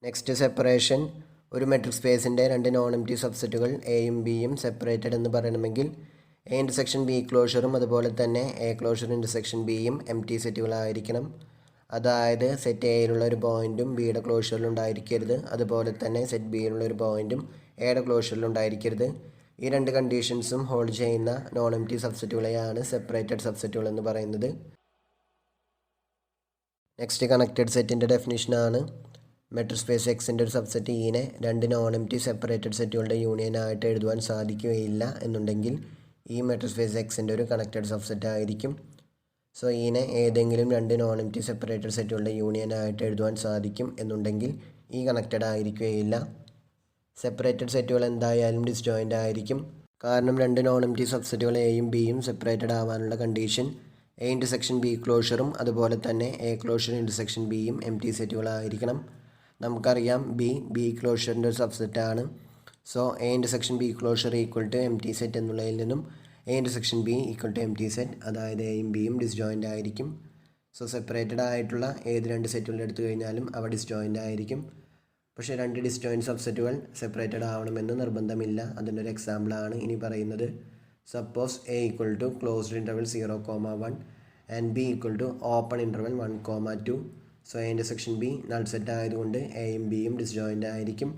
Next separation. ഒരു metric സ്പേസിൻ്റെ രണ്ട് non empty സബ്സെറ്റുകൾ എയും ബിയും സെപ്പറേറ്റഡ് എന്ന് പറയണമെങ്കിൽ എ ഇൻ്റർസെക്ഷൻ ബി ക്ലോഷറും അതുപോലെ തന്നെ എ ക്ലോഷർ ഇൻ്റർസെക്ഷൻ ബിയും എംപ്റ്റി സെറ്റുകളായിരിക്കണം. അതായത് സെറ്റ് എയിലുള്ള ഒരു പോയിൻറ്റും ബിയുടെ ക്ലോഷറിലുണ്ടായിരിക്കരുത്, അതുപോലെ തന്നെ സെറ്റ് ബിയിലുള്ള ഒരു പോയിൻറ്റും എയുടെ ക്ലോഷറിലുണ്ടായിരിക്കരുത്. ഈ രണ്ട് കണ്ടീഷൻസും ഹോൾഡ് ചെയ്യുന്ന നോൺ എംപ്റ്റി സബ്സെറ്റുകളെയാണ് സെപ്പറേറ്റഡ് സബ്സെറ്റുകൾ എന്ന് പറയുന്നത്. നെക്സ്റ്റ് കണക്റ്റഡ് സെറ്റിൻ്റെ ഡെഫിനിഷനാണ്. മെട്രിക് സ്പേസ് എക്സിൻ്റെ ഒരു സബ്സെറ്റ് ഈനെ രണ്ട് നോൺ എംപ്റ്റി സെപ്പറേറ്റഡ് സെറ്റുകളുടെ യൂണിയനായിട്ട് എഴുതുവാൻ സാധിക്കുകയില്ല എന്നുണ്ടെങ്കിൽ ഈ മെട്രിക് സ്പേസ് എക്സിൻ്റെ ഒരു കണക്റ്റഡ് സബ്സെറ്റ് ആയിരിക്കും. സോ ഈനെ ഏതെങ്കിലും രണ്ട് നോൺ എംപ്റ്റി സെപ്പറേറ്റഡ് സെറ്റുകളുടെ യൂണിയനായിട്ട് എഴുതുവാൻ സാധിക്കും എന്നുണ്ടെങ്കിൽ ഈ കണക്റ്റഡ് ആയിരിക്കുകയില്ല. സെപ്പറേറ്റഡ് സെറ്റുകൾ എന്തായാലും ഡിസ്ജോയിൻ്റ് ആയിരിക്കും. കാരണം രണ്ട് നോൺ എംപ്റ്റി സബ്സെറ്റുകൾ എയും ബിയും സെപ്പറേറ്റഡ് ആവാനുള്ള കണ്ടീഷൻ എ ഇൻ്റർസെക്ഷൻ ബി ക്ലോഷറും അതുപോലെ തന്നെ എ ക്ലോഷർ ഇൻ്റർസെക്ഷൻ ബിയും എംപ്റ്റി സെറ്റുകളായിരിക്കണം. നമുക്കറിയാം ബി ക്ലോഷറിൻ്റെ ഒരു സബ്സെറ്റാണ്. So A intersection B closure equal to empty set എന്നുള്ളതിൽ നിന്നും A intersection B equal to empty set, അതായത് എയും ബിയും ഡിസ്ജോയിൻ്റ് ആയിരിക്കും. സോ സെപ്പറേറ്റഡ് ആയിട്ടുള്ള ഏത് രണ്ട് സെറ്റുകൾ എടുത്തു കഴിഞ്ഞാലും അവ ഡിസ്ജോയിൻ്റ് ആയിരിക്കും. പക്ഷേ രണ്ട് ഡിസ്ജോയിൻറ്റ് സബ്സെറ്റുകൾ സെപ്പറേറ്റഡ് ആവണമെന്ന് നിർബന്ധമില്ല. അതിൻ്റെ ഒരു എക്സാമ്പിളാണ് ഇനി പറയുന്നത്. Suppose A equal to closed interval 0,1 and B equal to open interval 1,2. So A intersection B null set ആയതുകൊണ്ട് എയും ബിയും ഡിസ്ജോയിൻ്റ് ആയിരിക്കും.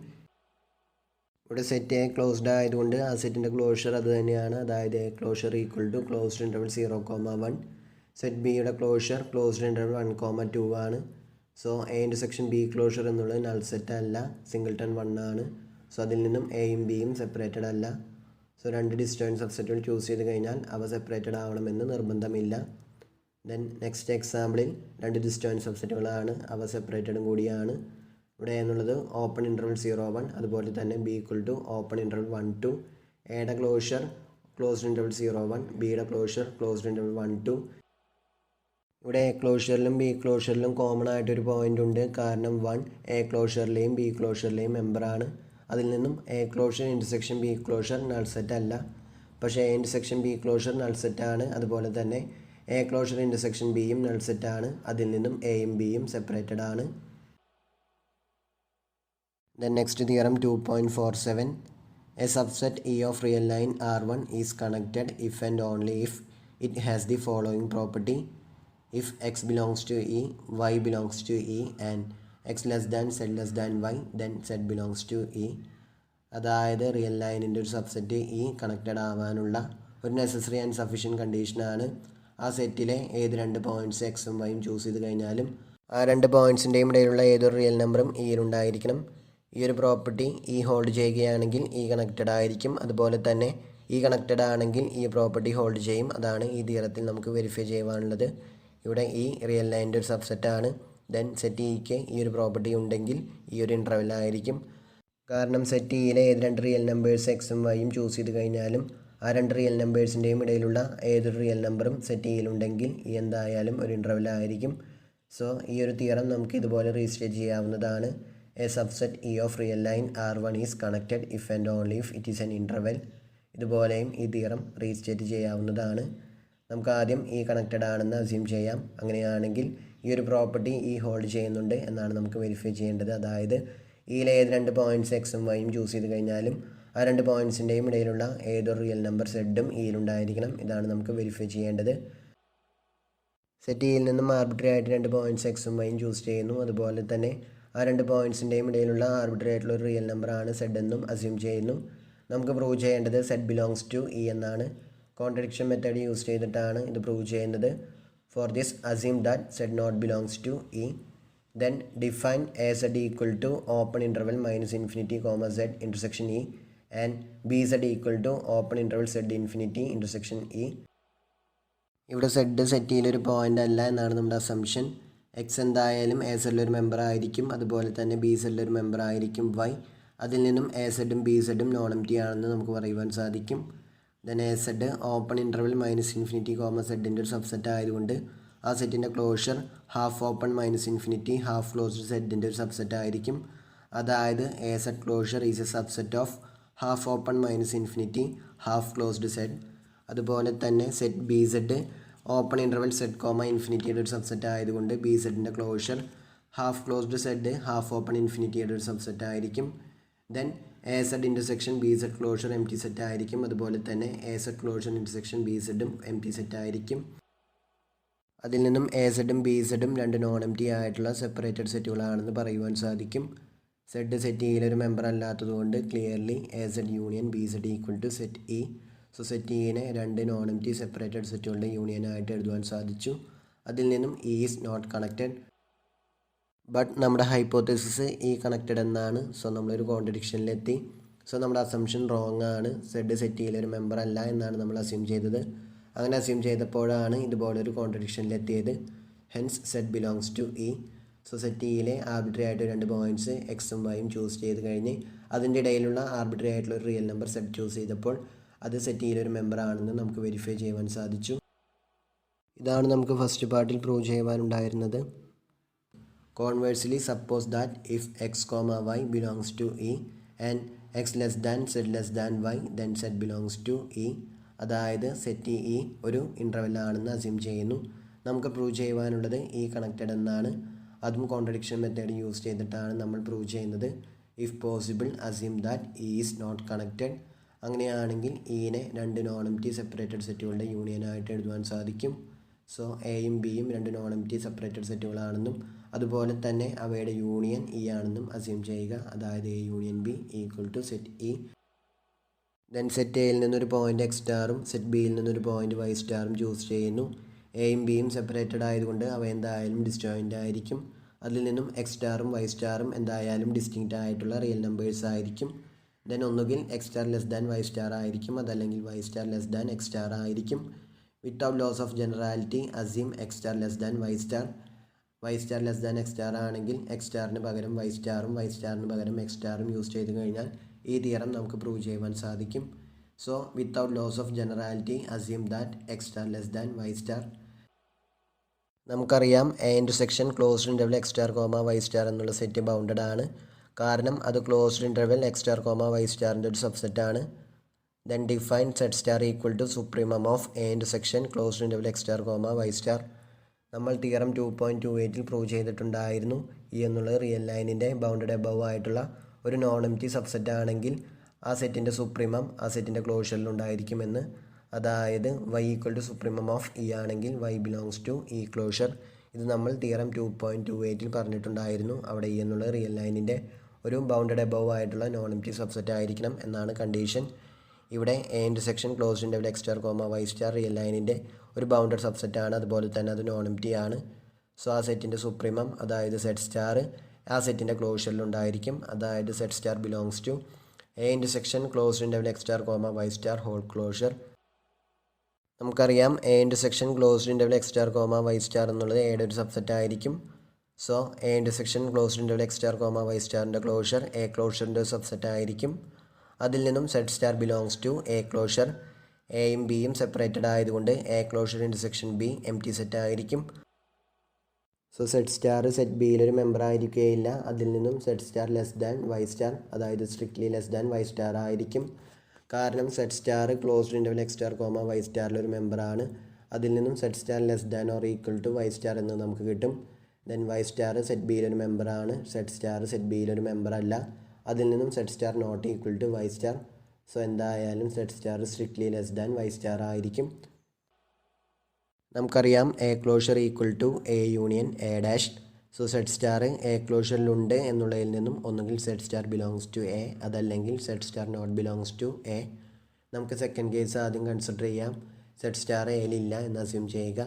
ഇവിടെ സെറ്റ് എ ക്ലോസ്ഡ് ആയതുകൊണ്ട് ആ സെറ്റിൻ്റെ ക്ലോഷർ അത് തന്നെയാണ്, അതായത് A closure equal to closed interval 0,1. Set ബിയുടെ ക്ലോഷർ ക്ലോസ്ഡ് ഇൻ്റർവൽ 1,2 ആണ്. So A intersection B closure എന്നുള്ളത് നൾ സെറ്റ് അല്ല, സിംഗിൾട്ടൺ 1 ആണ്. സോ അതിൽ നിന്നും എയും ബിയും സെപ്പറേറ്റഡ് അല്ല. സോ രണ്ട് ഡിസ്റ്റോയിൻറ്റ് സബ്സെറ്റുകൾ ചൂസ് ചെയ്ത് കഴിഞ്ഞാൽ അവ സെപ്പറേറ്റഡ് ആവണമെന്ന് നിർബന്ധമില്ല. ദെൻ നെക്സ്റ്റ് എക്സാമ്പിളിൽ രണ്ട് ഡിസ്റ്റോയിൻറ്റ് സബ്സെറ്റുകളാണ്, അവ സെപ്പറേറ്റഡും കൂടിയാണ്. ഇവിടെ എന്നുള്ളത് ഓപ്പൺ ഇൻ്റർവൽ 0,1 അതുപോലെ തന്നെ B equal to open interval 1,2. എയുടെ ക്ലോഷർ ക്ലോസ്ഡ് ഇൻ്റർവൽ 0,1, ബിയുടെ ക്ലോഷർ ക്ലോസ്ഡ് ഇൻ്റർവൽ 1,2. ഇവിടെ എ ക്ലോഷറിലും ബി ക്ലോഷറിലും കോമൺ ആയിട്ടൊരു പോയിൻ്റ് ഉണ്ട്. കാരണം 1 എ ക്ലോഷറിലെയും ബി ക്ലോഷറിലെയും മെമ്പറാണ്. അതിൽ നിന്നും A closure intersection B closure null set അല്ല, പക്ഷേ A intersection B closure null സെറ്റാണ്. അതുപോലെ തന്നെ എ ക്ലോഷർ ഇൻ്റർസെക്ഷൻ ബിയും നൾ സെറ്റാണ്. അതിൽ നിന്നും എയും ബിയും സെപ്പറേറ്റഡ് ആണ്. Then next theorem 2.47. A subset E of real line R1 is connected if and only if it has the following property. If x belongs to E, y belongs to E and x less than z less than y, then z belongs to E. അതായത് real ലൈനിൻ്റെ ഒരു subset E connected ആവാനുള്ള ഒരു necessary and sufficient കണ്ടീഷനാണ്. ആ സെറ്റിലെ ഏത് രണ്ട് പോയിൻറ്റ്സ് എക്സും വൈയും ചൂസ് ചെയ്ത് കഴിഞ്ഞാലും ആ രണ്ട് പോയിൻറ്റ്സിൻ്റെയും ഇടയിലുള്ള ഏതൊരു റിയൽ നമ്പറും ഇയിലുണ്ടായിരിക്കണം. ഈ ഒരു പ്രോപ്പർട്ടി ഇ ഹോൾഡ് ചെയ്യുകയാണെങ്കിൽ ഇ കണക്റ്റഡ് ആയിരിക്കും. അതുപോലെ തന്നെ ഇ കണക്റ്റഡ് ആണെങ്കിൽ ഈ പ്രോപ്പർട്ടി ഹോൾഡ് ചെയ്യും. അതാണ് ഈ തിയറത്തിൽ നമുക്ക് വെരിഫൈ ചെയ്യുവാനുള്ളത്. ഇവിടെ ഈ റിയൽ ലൈനിൻ്റെ ഒരു സബ്സെറ്റാണ്. ദെൻ സെറ്റ് ഇക്ക് ഈ ഒരു പ്രോപ്പർട്ടി ഉണ്ടെങ്കിൽ ഈ ഒരു ഇൻ്റർവെൽ ആയിരിക്കും. കാരണം സെറ്റ് ഇയിലെ ഏത് രണ്ട് റിയൽ നമ്പേഴ്സ് എക്സും വൈയും ചൂസ് ചെയ്ത് കഴിഞ്ഞാലും ആ രണ്ട് റിയൽ നമ്പേഴ്സിൻ്റെയും ഇടയിലുള്ള ഏതൊരു റിയൽ നമ്പറും സെറ്റ് ഇയിലുണ്ടെങ്കിൽ ഈ എന്തായാലും ഒരു ഇൻ്റർവെൽ ആയിരിക്കും. സോ ഈ ഒരു തിയറം നമുക്ക് ഇതുപോലെ റീസ്റ്റേറ്റ് ചെയ്യാവുന്നതാണ്. A subset E of real line R1 is connected if and only if it is an interval. ഇതുപോലെയും ഈ തിയറം റീസ്റ്റേറ്റ് ചെയ്യാവുന്നതാണ്. നമുക്ക് ആദ്യം ഈ കണക്റ്റഡ് ആണെന്ന് അസ്യൂം ചെയ്യാം. അങ്ങനെയാണെങ്കിൽ ഈ ഒരു പ്രോപ്പർട്ടി ഈ ഹോൾഡ് ചെയ്യുന്നുണ്ട് എന്നാണ് നമുക്ക് വെരിഫൈ ചെയ്യേണ്ടത്. അതായത് ഈയിലെ ഏത് രണ്ട് പോയിൻറ്റ്സ് എക്സും വൈയും ചൂസ് ചെയ്ത് കഴിഞ്ഞാലും ആ രണ്ട് പോയിൻറ്റ്സിൻ്റെയും ഇടയിലുള്ള ഏതൊരു റിയൽ നമ്പർ സെഡും ഇയിലുണ്ടായിരിക്കണം. ഇതാണ് നമുക്ക് വെരിഫൈ ചെയ്യേണ്ടത്. സെറ്റ് ഇയിൽ നിന്നും ആർബിട്രറി ആയിട്ട് രണ്ട് പോയിൻറ്റ്സ് എക്സും വൈയും ചൂസ് ചെയ്യുന്നു. അതുപോലെ തന്നെ ആ രണ്ട് പോയിൻറ്റ്സിൻ്റെയും ഇടയിലുള്ള ആർബിട്രറി ആയിട്ടുള്ള ഒരു റിയൽ നമ്പറാണ് സെഡ് എന്നും അസ്യൂം ചെയ്യുന്നു. നമുക്ക് പ്രൂവ് ചെയ്യേണ്ടത് സെഡ് ബിലോങ്സ് ടു ഇ എന്നാണ്. കോൺട്രഡിക്ഷൻ മെത്തേഡ് യൂസ് ചെയ്തിട്ടാണ് ഇത് പ്രൂവ് ചെയ്യുന്നത്. For this assume that z not belongs to E. Then define A z equal to open interval -infinity z intersection E and B Z equal to open interval z infinity intersection E. ഇവിടെ സെറ്റിലൊരു point അല്ല എന്നാണ് നമ്മുടെ assumption. X എന്തായാലും A സെഡിലൊരു member ആയിരിക്കും. അതുപോലെ തന്നെ ബി സെഡിലൊരു മെമ്പർ ആയിരിക്കും വൈ. അതിൽ നിന്നും എ സെഡും ബി സെഡും നോൺ എംപ്റ്റി ആണെന്ന് നമുക്ക് പറയുവാൻ സാധിക്കും. Then A Z open interval -infinity സെഡിൻ്റെ ഒരു സബ്സെറ്റ് ആയതുകൊണ്ട് ആ സെറ്റിൻ്റെ closure half open -infinity half closed സെഡിൻ്റെ ഒരു സബ്സെറ്റ് ആയിരിക്കും. അതായത് A Z closure is a subset of half open -infinity half closed Z. അതുപോലെ തന്നെ set B Z open interval Z ഇൻഫിനിറ്റിയുടെ ഒരു സബ്സെറ്റ് ആയതുകൊണ്ട് ബി സെഡിൻ്റെ closure half closed Z half open ഇൻഫിനിറ്റിയുടെ ഒരു സബ്സെറ്റ് ആയിരിക്കും. Then A Z intersection B Z closure empty set ആയിരിക്കും. അതുപോലെ തന്നെ A Z closure intersection B സെഡും എം ടി സെറ്റ് ആയിരിക്കും. അതിൽ നിന്നും എ സെഡും ബി സെഡും രണ്ട് നോൺ എം ടി ആയിട്ടുള്ള സെപ്പറേറ്റഡ് സെറ്റുകളാണെന്ന് പറയുവാൻ സാധിക്കും. സെഡ് സെറ്റ് ഇയിലെ ഒരു മെമ്പർ അല്ലാത്തതുകൊണ്ട് clearly A Z union B Z equal to set E. So set ഇനെ രണ്ട് നോൺ എം ടി സെപ്പറേറ്റഡ് സെറ്റുകളുടെ യൂണിയനായിട്ട് എഴുതുവാൻ സാധിച്ചു. അതിൽ നിന്നും E is not connected. But നമ്മുടെ ഹൈപ്പോത്തസിസ് ഇ കണക്റ്റഡ് എന്നാണ്. സോ നമ്മളൊരു കോൺട്രഡിക്ഷനിലെത്തി. സോ നമ്മുടെ അസംഷൻ റോങ് ആണ്. സെഡ് സെറ്റ് ഇയിലെ ഒരു മെമ്പർ അല്ല എന്നാണ് നമ്മൾ അസ്യൂം ചെയ്തത്. അങ്ങനെ അസ്യൂം ചെയ്തപ്പോഴാണ് ഇതുപോലൊരു കോൺട്രഡിക്ഷനിലെത്തിയത്. Hence Z belongs to E. So set ഇയിലെ ആർബിട്രറി ആയിട്ട് രണ്ട് പോയിൻറ്റ്സ് എക്സും വൈയും ചൂസ് ചെയ്ത് കഴിഞ്ഞ് അതിൻ്റെ ഇടയിലുള്ള ആർബിട്രറി ആയിട്ടുള്ള ഒരു റിയൽ നമ്പർ സെറ്റ് ചൂസ് ചെയ്തപ്പോൾ അത് സെറ്റ് ഇയിലൊരു മെമ്പർ ആണെന്ന് നമുക്ക് വെരിഫൈ ചെയ്യുവാൻ സാധിച്ചു. ഇതാണ് നമുക്ക് ഫസ്റ്റ് പാർട്ടിൽ prove ചെയ്യുവാനുണ്ടായിരുന്നത്. Conversely, suppose that if x, y belongs to E and x less than z less than y, then z belongs to E. അതായത് സെറ്റ് ഇ ഒരു ഇൻ്റർവെല്ലാണെന്ന് അസ്യൂം ചെയ്യുന്നു. നമുക്ക് പ്രൂവ് ചെയ്യുവാനുള്ളത് ഇ കണക്റ്റഡ് എന്നാണ്. അതും കോൺട്രഡിക്ഷൻ മെത്തേഡ് യൂസ് ചെയ്തിട്ടാണ് നമ്മൾ prove ചെയ്യുന്നത്. If possible assume that E is not connected. അങ്ങനെയാണെങ്കിൽ ഇനെ രണ്ട് നോൺ എം ടി സെപ്പറേറ്റഡ് സെറ്റുകളുടെ യൂണിയനായിട്ട് എഴുതുവാൻ സാധിക്കും. സോ എയും ബിയും രണ്ട് നോൺ എം ടി സെപ്പറേറ്റഡ് സെറ്റുകളാണെന്നും അതുപോലെ തന്നെ അവയുടെ യൂണിയൻ ഇ ആണെന്നും അസ്യൂം ചെയ്യുക. അതായത് A union B equal to set E. Then set എയിൽ നിന്നൊരു പോയിൻ്റ് എക്സ് സ്റ്റാറും സെറ്റ് ബിയിൽ നിന്നൊരു പോയിൻ്റ് വൈ സ്റ്റാറും ചൂസ് ചെയ്യുന്നു. എയും ബിയും സെപ്പറേറ്റഡ് ആയതുകൊണ്ട് അവ എന്തായാലും ഡിസ്ജോയിൻ്റ് ആയിരിക്കും. അതിൽ നിന്നും എക്സ് സ്റ്റാറും വൈ സ്റ്റാറും എന്തായാലും ഡിസ്റ്റിങ്ക്റ്റ് ആയിട്ടുള്ള റിയൽ നമ്പേഴ്സ് ആയിരിക്കും. ദെൻ ഒന്നുകിൽ X star less than Y star ആയിരിക്കും, അതല്ലെങ്കിൽ Y star less than X star ആയിരിക്കും. Without loss of generality assume X star less than Y star. Y star less than X star ആണെങ്കിൽ X സ്റ്റാറിന് പകരം Y സ്റ്റാറും Y സ്റ്റാറിന് പകരം X സ്റ്റാറും use ചെയ്ത് കഴിഞ്ഞാൽ ഈ തിയറം നമുക്ക് പ്രൂവ് ചെയ്യുവാൻ സാധിക്കും. So without loss of generality assume that X star less than Y star. നമുക്കറിയാം A intersection closed interval X star comma Y star എന്നുള്ള സെറ്റ് ബൗണ്ടഡ് ആണ്. കാരണം അത് closed interval X star comma Y സ്റ്റാറിൻ്റെ ഒരു subset ആണ്. Then define set star equal to supremum of A intersection closed interval X star comma Y star. നമ്മൾ theorem 2.28 prove ചെയ്തിട്ടുണ്ടായിരുന്നു. ഈ എന്നുള്ളത് റിയൽ ലൈനിൻ്റെ ബൗണ്ടഡ് എബവ് ആയിട്ടുള്ള ഒരു നോൺ എം ടി സബ്സെറ്റ് ആണെങ്കിൽ ആ സെറ്റിൻ്റെ സുപ്രീമം ആ സെറ്റിൻ്റെ ക്ലോഷറിലുണ്ടായിരിക്കുമെന്ന്. അതായത് Y equal to supremum of E ആണെങ്കിൽ Y belongs to E closure. ഇത് നമ്മൾ തിയറം 2.28 പറഞ്ഞിട്ടുണ്ടായിരുന്നു. അവിടെ ഈ എന്നുള്ളത് റിയൽ ലൈനിൻ്റെ ഒരു ബൗണ്ടഡ് എബവ് ആയിട്ടുള്ള നോൺ എം ടി സബ്സെറ്റ് ആയിരിക്കണം എന്നാണ് കണ്ടീഷൻ. ഇവിടെ A intersection closed interval X star comma Y star real ലൈനിൻ്റെ ഒരു ബൗണ്ടഡ് സബ്സെറ്റ് ആണ്. അതുപോലെ തന്നെ അത് നോൺ എം ടി ആണ്. സോ ആ സെറ്റിൻ്റെ സുപ്രീമം അതായത് സെറ്റ് സ്റ്റാർ ആ സെറ്റിൻ്റെ ക്ലോഷറിലുണ്ടായിരിക്കും. അതായത് set star belongs to A intersection closed interval X star comma Y star whole closure. നമുക്കറിയാം A intersection closed interval X star comma Y star എന്നുള്ളത് എയുടെ ഒരു സബ്സെറ്റ് ആയിരിക്കും. So A intersection closed interval X star comma Y സ്റ്റാറിൻ്റെ closure A ക്ലോഷറിൻ്റെ ഒരു subset ആയിരിക്കും. അതിൽ നിന്നും set star belongs to A closure. എയും ബിയും സെപ്പറേറ്റഡ് ആയതുകൊണ്ട് A closure intersection B empty set ആയിരിക്കും. സോ സെറ്റ് സ്റ്റാർ സെറ്റ് ബിയിലൊരു മെമ്പർ ആയിരിക്കുകയില്ല. അതിൽ നിന്നും set star less than Y star അതായത് strictly less than Y star ആയിരിക്കും. കാരണം set star closed interval X star comma Y സ്റ്റാറിലൊരു മെമ്പറാണ്. അതിൽ നിന്നും set star less than or equal to Y star എന്ന് നമുക്ക് കിട്ടും. ദെൻ വൈ സ്റ്റാർ സെറ്റ് ബിയിലൊരു മെമ്പറാണ്. സെറ്റ് സ്റ്റാർ സെറ്റ് ബിയിലൊരു മെമ്പർ അല്ല. അതിൽ നിന്നും set star not equal to Y star. So എന്തായാലും set star strictly less than Y star ആയിരിക്കും. നമുക്കറിയാം A closure equal to A union A dash. So set star A ക്ലോഷറിലുണ്ട് എന്നുള്ളതിൽ നിന്നും ഒന്നുകിൽ set star belongs to A അതല്ലെങ്കിൽ set star not belongs to A. നമുക്ക് second case ആദ്യം consider ചെയ്യാം. സെറ്റ് സ്റ്റാർ എയിലില്ല എന്ന് അസ്യൂം ചെയ്യുക.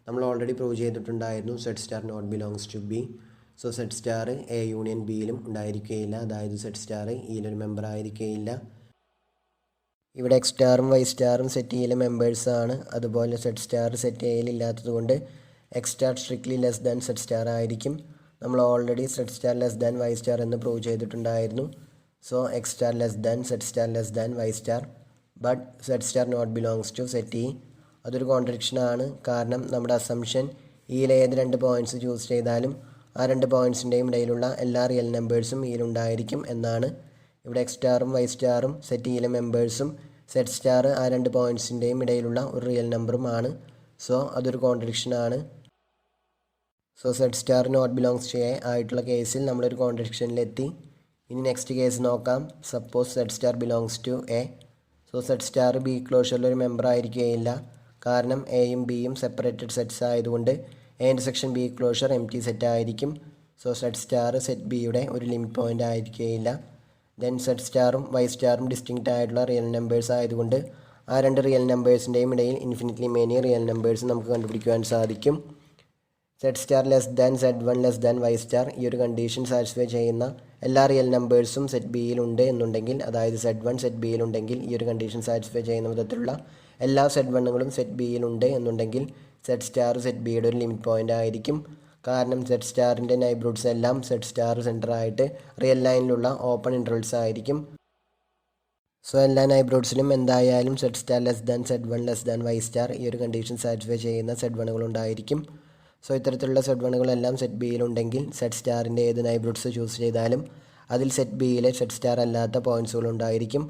നമ്മൾ ഓൾറെഡി പ്രൂവ് ചെയ്തിട്ടുണ്ടായിരുന്നു set star not belongs to B. So set star A union ബിയിലും ഉണ്ടായിരിക്കുകയില്ല. അതായത് സെറ്റ് സ്റ്റാർ ഇയിലൊരു മെമ്പർ ആയിരിക്കുകയില്ല. ഇവിടെ എക്സ് സ്റ്റാറും വൈ സ്റ്റാറും സെറ്റ് ഇയിലെ മെമ്പേഴ്സാണ്. അതുപോലെ സെറ്റ് സ്റ്റാർ സെറ്റ് എയിൽ ഇല്ലാത്തത് കൊണ്ട് x star strictly less than set star ആയിരിക്കും. നമ്മൾ already set star less than Y star എന്ന് പ്രൂവ് ചെയ്തിട്ടുണ്ടായിരുന്നു. So x star less than set star less than Y star. But set star not belongs to set E. അതൊരു കോൺട്രഡിക്ഷനാണ്. കാരണം നമ്മുടെ assumption ഇയിലെ ഏത് രണ്ട് പോയിൻറ്റ്സ് ചൂസ് ചെയ്താലും ആ രണ്ട് പോയിൻറ്റ്സിൻ്റെയും ഇടയിലുള്ള എല്ലാ റിയൽ നമ്പേഴ്സും ഇയിലുണ്ടായിരിക്കും എന്നാണ്. ഇവിടെ എക്സ് സ്റ്റാറും വൈ സ്റ്റാറും സെറ്റ് ഇയിലെ മെമ്പേഴ്സും സെറ്റ് സ്റ്റാർ ആ രണ്ട് പോയിൻറ്റ്സിൻ്റെയും ഇടയിലുള്ള ഒരു റിയൽ നമ്പറുമാണ്. സോ അതൊരു കോൺട്രഡിക്ഷനാണ്. So Z star not belongs to A ആയിട്ടുള്ള കേസിൽ നമ്മളൊരു കോൺട്രഡിക്ഷനിലെത്തി. ഇനി നെക്സ്റ്റ് കേസ് നോക്കാം. Suppose Z star belongs to A. So Z star B ക്ലോഷറിലൊരു മെമ്പർ ആയിരിക്കുകയില്ല. കാരണം എയും ബിയും സെപ്പറേറ്റഡ് സെറ്റ്സ് ആയതുകൊണ്ട് A intersection B closure empty set ആയിരിക്കും. സോ സെഡ് സ്റ്റാർ സെറ്റ് ബിയുടെ ഒരു ലിമിറ്റ് പോയിൻ്റ് ആയിരിക്കുകയില്ല. ദെൻ സെഡ് സ്റ്റാറും വൈ സ്റ്റാറും ഡിസ്റ്റിങ്ക്റ്റ് ആയിട്ടുള്ള റിയൽ നമ്പേഴ്സ് ആയതുകൊണ്ട് ആ രണ്ട് റിയൽ നമ്പേഴ്സിൻ്റെയും ഇടയിൽ ഇൻഫിനിറ്റ്ലി മെനി റിയൽ നമ്പേഴ്സ് നമുക്ക് കണ്ടുപിടിക്കുവാൻ സാധിക്കും. Z star less than Z one less than Y star ഈ ഒരു കണ്ടീഷൻ സാറ്റിസ്ഫൈ ചെയ്യുന്ന എല്ലാ റിയൽ നമ്പേഴ്സും സെറ്റ് ബിയിലുണ്ട് എന്നുണ്ടെങ്കിൽ, അതായത് സെഡ് വൺ സെറ്റ് ബിയിലുണ്ടെങ്കിൽ ഈ ഒരു കണ്ടീഷൻ സാറ്റിസ്ഫൈ ചെയ്യുന്ന വിധത്തിലുള്ള എല്ലാ സെഡ് വണ്ണുകളും സെറ്റ് ബിയിലുണ്ട് എന്നുണ്ടെങ്കിൽ സെഡ് സ്റ്റാർ സെറ്റ് ബിയുടെ ഒരു ലിമിറ്റ് പോയിൻ്റ് ആയിരിക്കും. കാരണം സെഡ് സ്റ്റാറിൻ്റെ നൈബ്രഹുഡ്സ് എല്ലാം സെഡ് സ്റ്റാർ സെൻറ്ററായിട്ട് റിയൽ ലൈനിലുള്ള ഓപ്പൺ ഇൻ്റർവൽസ് ആയിരിക്കും. സോ എല്ലാ നൈബ്രഹുഡ്സിലും എന്തായാലും Z star less than Z one less than Y star ഈ ഒരു കണ്ടീഷൻ സാറ്റിസ്ഫൈ ചെയ്യുന്ന സെഡ് വണ്ണുകളുണ്ടായിരിക്കും. സോ ഇത്തരത്തിലുള്ള സെഡ് വണ്ണുകളെല്ലാം സെറ്റ് ബിയിലുണ്ടെങ്കിൽ സെഡ് സ്റ്റാറിൻ്റെ ഏത് നൈബ്രഹുഡ്സ് ചൂസ് ചെയ്താലും അതിൽ സെറ്റ് ബിയിലെ സെഡ് സ്റ്റാർ അല്ലാത്ത പോയിൻറ്റ്സുകളുണ്ടായിരിക്കും.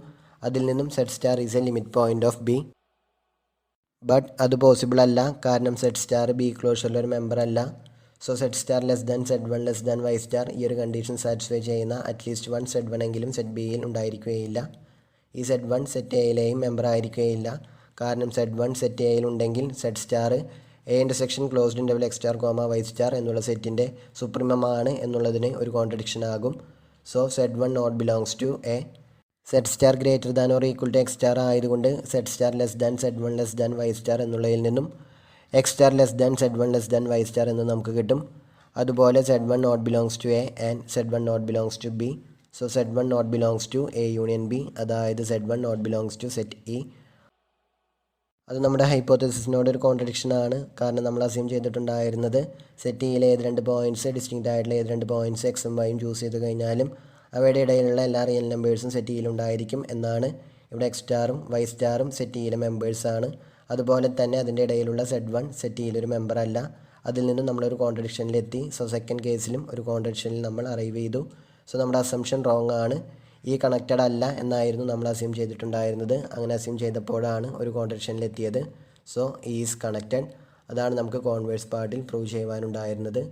അതിൽ നിന്നും Z star is a limit point of B. But അത് പോസിബിൾ അല്ല, കാരണം സെഡ് സ്റ്റാർ ബി ക്ലോഷറിലൊരു മെമ്പർ അല്ല. So Z star less than Z one less than Y star ഈ ഒരു കണ്ടീഷൻ സാറ്റിസ്ഫൈ ചെയ്യുന്ന അറ്റ്ലീസ്റ്റ് വൺ സെഡ് വൺ എങ്കിലും set ബിയിൽ ഉണ്ടായിരിക്കുകയില്ല. ഈ സെഡ് വൺ സെറ്റ് എയിലെയും മെമ്പർ ആയിരിക്കുകയില്ല. കാരണം സെഡ് വൺ സെറ്റ് എയിലുണ്ടെങ്കിൽ Z star A intersection closed interval X star comma Y star എന്നുള്ള സെറ്റിൻ്റെ സുപ്രീമമാണ് എന്നുള്ളതിന് ഒരു കോൺട്രഡിക്ഷൻ ആകും. So Z one not belongs to A. Z star greater than or equal to X star ആയതുകൊണ്ട് Z star less than Z one less than Y star എന്നുള്ളതിൽ നിന്നും X star less than Z one less than Y star എന്ന് നമുക്ക് കിട്ടും. അതുപോലെ Z one not belongs to A and Z one not belongs to B. So Z one not belongs to A union B, അതായത് z one not belongs to set E. അത് നമ്മുടെ ഹൈപ്പോത്തസിസിനോട് ഒരു contradiction ആണ്. കാരണം നമ്മൾ അസ്യൂം ചെയ്തിട്ടുണ്ടായിരുന്നത് set ഇയിലെ ഏത് രണ്ട് പോയിൻറ്റ്സ് ഡിസ്റ്റിങ്ക്റ്റ് ആയിട്ടുള്ള ഏത് രണ്ട് പോയിൻറ്റ്സ് എക്സും വൈയും ചൂസ് ചെയ്ത് കഴിഞ്ഞാലും അവയുടെ ഇടയിലുള്ള എല്ലാ റിയൽ നമ്പേഴ്സും സെറ്റ് ഇയിലുണ്ടായിരിക്കും എന്നാണ്. ഇവിടെ എക്സ് സ്റ്റാറും വൈ സ്റ്റാറും സെറ്റ് ഇയിലെ മെമ്പേഴ്സാണ്. അതുപോലെ തന്നെ അതിൻ്റെ ഇടയിലുള്ള സെഡ് വൺ സെറ്റ് ഇയിലൊരു മെമ്പർ അല്ല. അതിൽ നിന്നും നമ്മളൊരു കോൺട്രഡിക്ഷനിലെത്തി. സോ സെക്കൻഡ് കേസിലും ഒരു കോൺട്രഡിക്ഷനിൽ നമ്മൾ അറൈവ് ചെയ്തു. സോ നമ്മുടെ അസംഷൻ റോങ് ആണ്. ഈ കണക്റ്റഡ് അല്ല എന്നായിരുന്നു നമ്മൾ അസ്യൂം ചെയ്തിട്ടുണ്ടായിരുന്നത്. അങ്ങനെ അസ്യൂം ചെയ്തപ്പോഴാണ് ഒരു കോൺട്രഡിക്ഷനിലെത്തിയത്. So is connected. അതാണ് നമുക്ക് കോൺവേഴ്സ് പാർട്ടിൽ പ്രൂവ് ചെയ്യുവാനുണ്ടായിരുന്നത്.